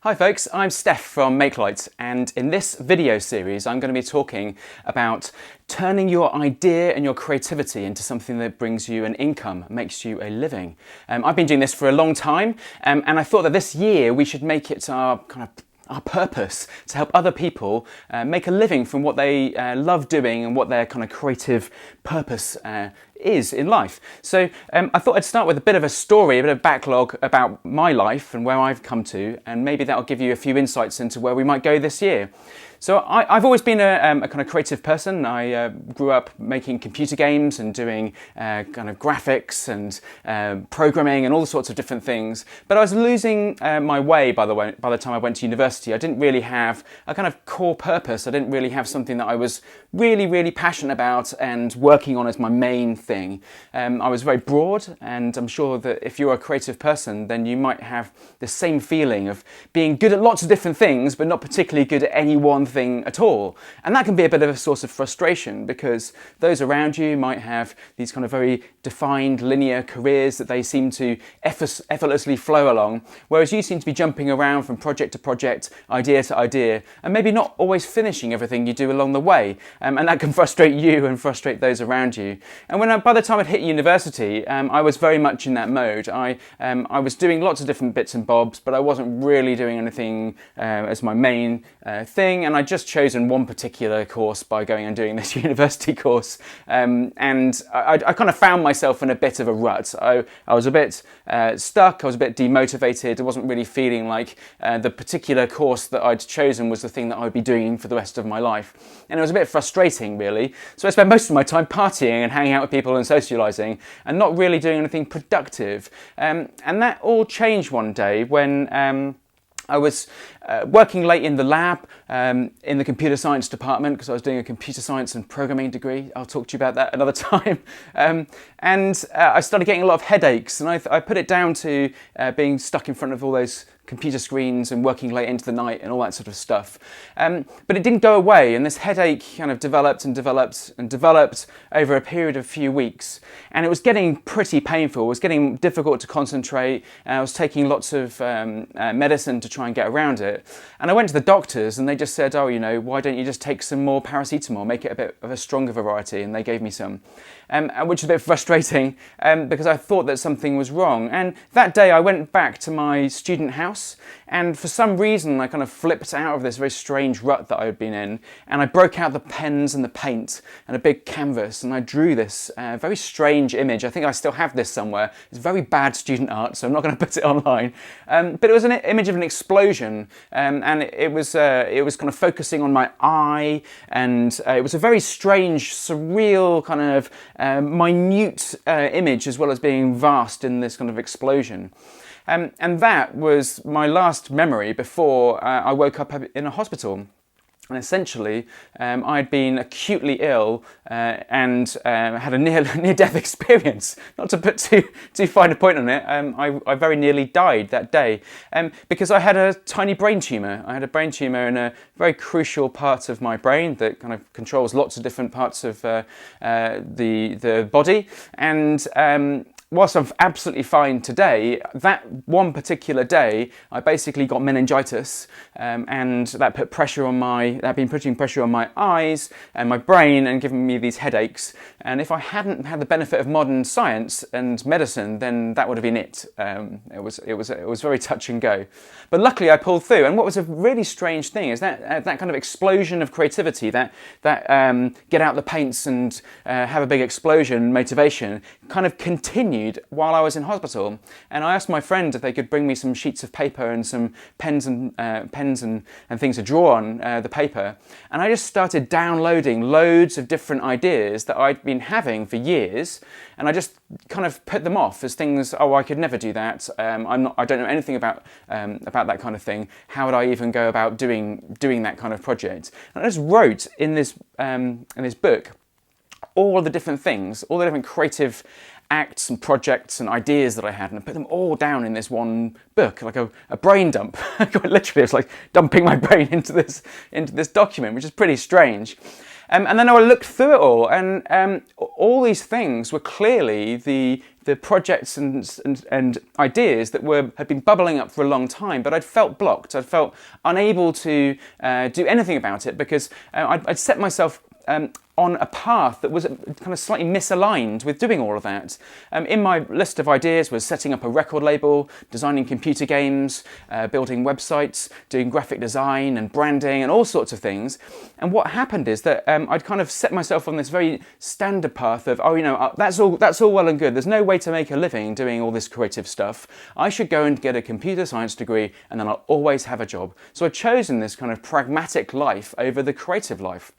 Hi folks, I'm Stef from Makelight, and in this video series I'm going to be talking about turning your idea and your creativity into something that brings you an income, makes you a living. I've been doing this for a long time, and I thought that this year we should make it our purpose to help other people make a living from what they love doing and what their kind of creative purpose is in life. So I thought I'd start with a bit of a story, a bit of backlog about my life and where I've come to, and maybe that'll give you a few insights into where we might go this year. So I've always been a kind of creative person. I grew up making computer games and doing kind of graphics and programming and all sorts of different things. But I was losing my way by the time I went to university. I didn't really have a kind of core purpose. I didn't really have something that I was really passionate about and working on as my main thing. I was very broad, and I'm sure that if you're a creative person, then you might have the same feeling of being good at lots of different things, but not particularly good at any one thing at all. And that can be a bit of a source of frustration, because those around you might have these kind of very defined linear careers that they seem to effortlessly flow along, whereas you seem to be jumping around from project to project, idea to idea, and maybe not always finishing everything you do along the way. And that can frustrate you and frustrate those around you. And by the time I'd hit university, I was very much in that mode. I was doing lots of different bits and bobs, but I wasn't really doing anything as my main thing, and I'd just chosen one particular course by going and doing this university course. And I kind of found myself in a bit of a rut. I was a bit stuck, I was a bit demotivated. I wasn't really feeling like the particular course that I'd chosen was the thing that I would be doing for the rest of my life. And it was a bit frustrating, really. So I spent most of my time partying and hanging out with people and socialising and not really doing anything productive. And that all changed one day when I was working late in the lab in the computer science department, because I was doing a computer science and programming degree. I'll talk to you about that another time. And I started getting a lot of headaches, and I put it down to being stuck in front of all those computer screens and working late into the night and all that sort of stuff. But it didn't go away, and this headache kind of developed and developed and developed over a period of a few weeks. And it was getting pretty painful. It was getting difficult to concentrate. I was taking lots of medicine to try and get around it. And I went to the doctors, and they just said, oh, why don't you just take some more paracetamol, make it a bit of a stronger variety? And they gave me some, which was a bit frustrating because I thought that something was wrong. And that day I went back to my student house, and for some reason I kind of flipped out of this very strange rut that I had been in, and I broke out the pens and the paint and a big canvas, and I drew this very strange image. I think I still have this somewhere. It's very bad student art, so I'm not going to put it online. But it was an image of an explosion, and it was kind of focusing on my eye, and it was a very strange, surreal kind of minute image, as well as being vast in this kind of explosion. And that was my last memory before I woke up in a hospital. And essentially, I'd been acutely ill and had a near-death experience. Not to put too fine a point on it, I very nearly died that day because I had a tiny brain tumour. I had a brain tumour in a very crucial part of my brain that kind of controls lots of different parts of the body. And whilst I'm absolutely fine today, that one particular day, I basically got meningitis, and that had been putting pressure on my eyes and my brain and giving me these headaches. And if I hadn't had the benefit of modern science and medicine, then that would have been it. It was very touch and go. But luckily I pulled through. And what was a really strange thing is that kind of explosion of creativity, that get out the paints and have a big explosion motivation, kind of continued while I was in hospital. And I asked my friend if they could bring me some sheets of paper and some pens and things to draw on the paper. And I just started downloading loads of different ideas that I'd been having for years, and I just kind of put them off as things. Oh, I could never do that. I don't know anything about that kind of thing. How would I even go about doing that kind of project? And I just wrote in this book all of the different things, all the different creative acts and projects and ideas that I had, and I put them all down in this one book, like a brain dump. Literally, it's like dumping my brain into this document, which is pretty strange. And then I looked through it all, and all these things were clearly the the projects and ideas that had been bubbling up for a long time, but I'd felt blocked. I'd felt unable to do anything about it because I'd set myself on a path that was kind of slightly misaligned with doing all of that. In my list of ideas was setting up a record label, designing computer games, building websites, doing graphic design and branding and all sorts of things. And what happened is that I'd kind of set myself on this very standard path of, that's all well and good. There's no way to make a living doing all this creative stuff. I should go and get a computer science degree and then I'll always have a job. So I'd chosen this kind of pragmatic life over the creative life.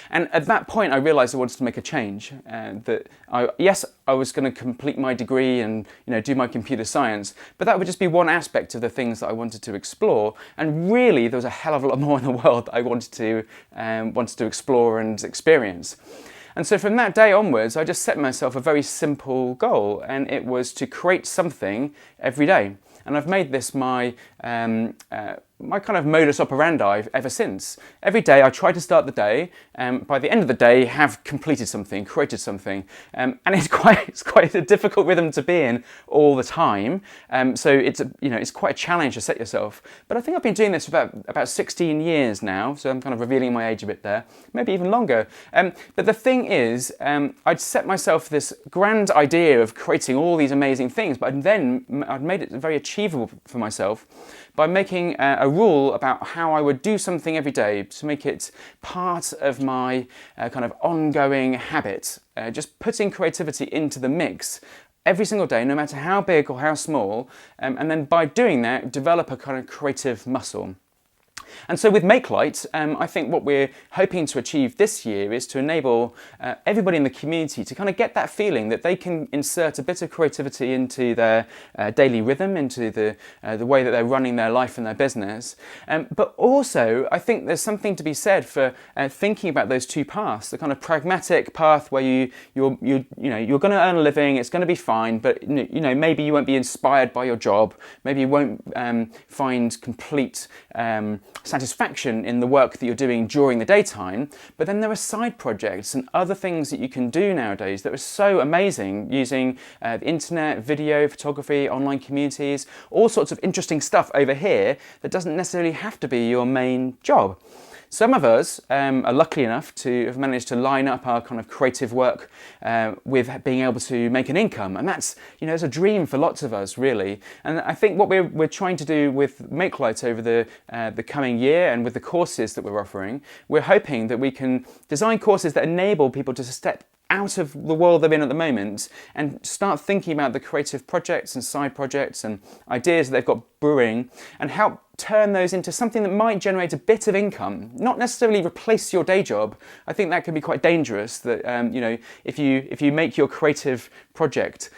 And at that point, I realised I wanted to make a change. That I was going to complete my degree and do my computer science, but that would just be one aspect of the things that I wanted to explore. And really, there was a hell of a lot more in the world that I wanted to explore and experience. And so from that day onwards, I just set myself a very simple goal, and it was to create something every day. And I've made this my kind of modus operandi ever since. Every day I try to start the day, by the end of the day have completed something, created something, and it's quite a difficult rhythm to be in all the time. So it's quite a challenge to set yourself. But I think I've been doing this for about 16 years now, so I'm kind of revealing my age a bit there, maybe even longer. But the thing is, I'd set myself this grand idea of creating all these amazing things, but then I'd made it very achievable for myself by making a rule about how I would do something every day to make it part of my kind of ongoing habit. Just putting creativity into the mix every single day, no matter how big or how small, and then by doing that, develop a kind of creative muscle. And so with Makelight, I think what we're hoping to achieve this year is to enable everybody in the community to kind of get that feeling that they can insert a bit of creativity into their daily rhythm, into the way that they're running their life and their business. But also, I think there's something to be said for thinking about those two paths, the kind of pragmatic path where you're going to earn a living, it's going to be fine, but maybe you won't be inspired by your job, maybe you won't find complete satisfaction in the work that you're doing during the daytime, but then there are side projects and other things that you can do nowadays that are so amazing using the internet, video, photography, online communities, all sorts of interesting stuff over here that doesn't necessarily have to be your main job. Some of us are lucky enough to have managed to line up our kind of creative work with being able to make an income, and that's it's a dream for lots of us, really. And I think what we're trying to do with Makelight over the coming year and with the courses that we're offering, we're hoping that we can design courses that enable people to step out of the world they're in at the moment and start thinking about the creative projects and side projects and ideas that they've got brewing, and help turn those into something that might generate a bit of income, not necessarily replace your day job. I think that can be quite dangerous, that if you make your creative project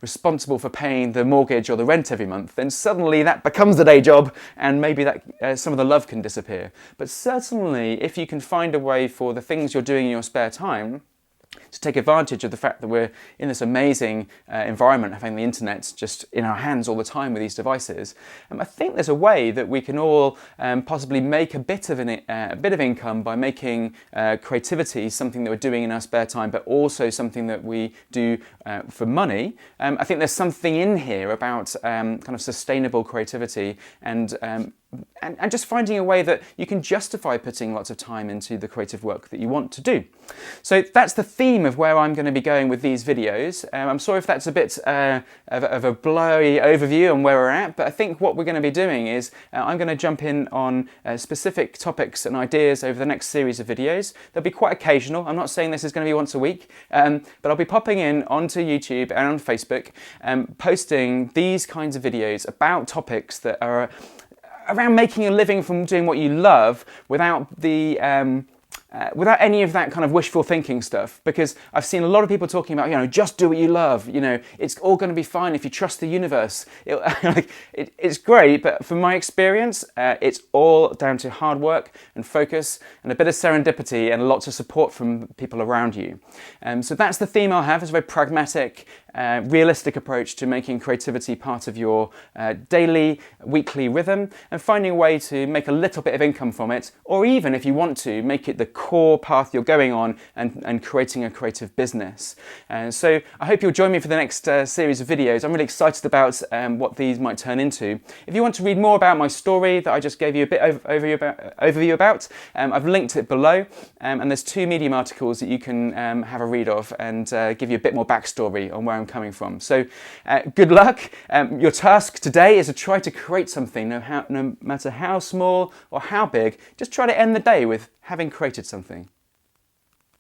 responsible for paying the mortgage or the rent every month, then suddenly that becomes the day job, and maybe that some of the love can disappear. But certainly if you can find a way for the things you're doing in your spare time to take advantage of the fact that we're in this amazing environment, having the internet just in our hands all the time with these devices, I think there's a way that we can all possibly make a bit of income by making creativity something that we're doing in our spare time, but also something that we do for money. I think there's something in here about kind of sustainable creativity and just finding a way that you can justify putting lots of time into the creative work that you want to do. So that's the theme of where I'm going to be going with these videos. I'm sorry if that's a bit of a blurry overview on where we're at, but I think what we're going to be doing is I'm going to jump in on specific topics and ideas over the next series of videos. They'll be quite occasional. I'm not saying this is going to be once a week, but I'll be popping in onto YouTube and on Facebook, posting these kinds of videos about topics that are around making a living from doing what you love without without any of that kind of wishful thinking stuff, because I've seen a lot of people talking about, just do what you love, it's all going to be fine if you trust the universe. It's great, but from my experience, it's all down to hard work and focus and a bit of serendipity and lots of support from people around you. So that's the theme I'll have. It's a very pragmatic, realistic approach to making creativity part of your daily, weekly rhythm and finding a way to make a little bit of income from it, or even if you want to, make it the core path you're going on and creating a creative business. So I hope you'll join me for the next series of videos. I'm really excited about what these might turn into. If you want to read more about my story that I just gave you a bit overview about, I've linked it below, and there's 2 Medium articles that you can have a read of and give you a bit more backstory on where I'm coming from. So good luck. Your task today is to try to create something, no matter how small or how big. Just try to end the day with having created something.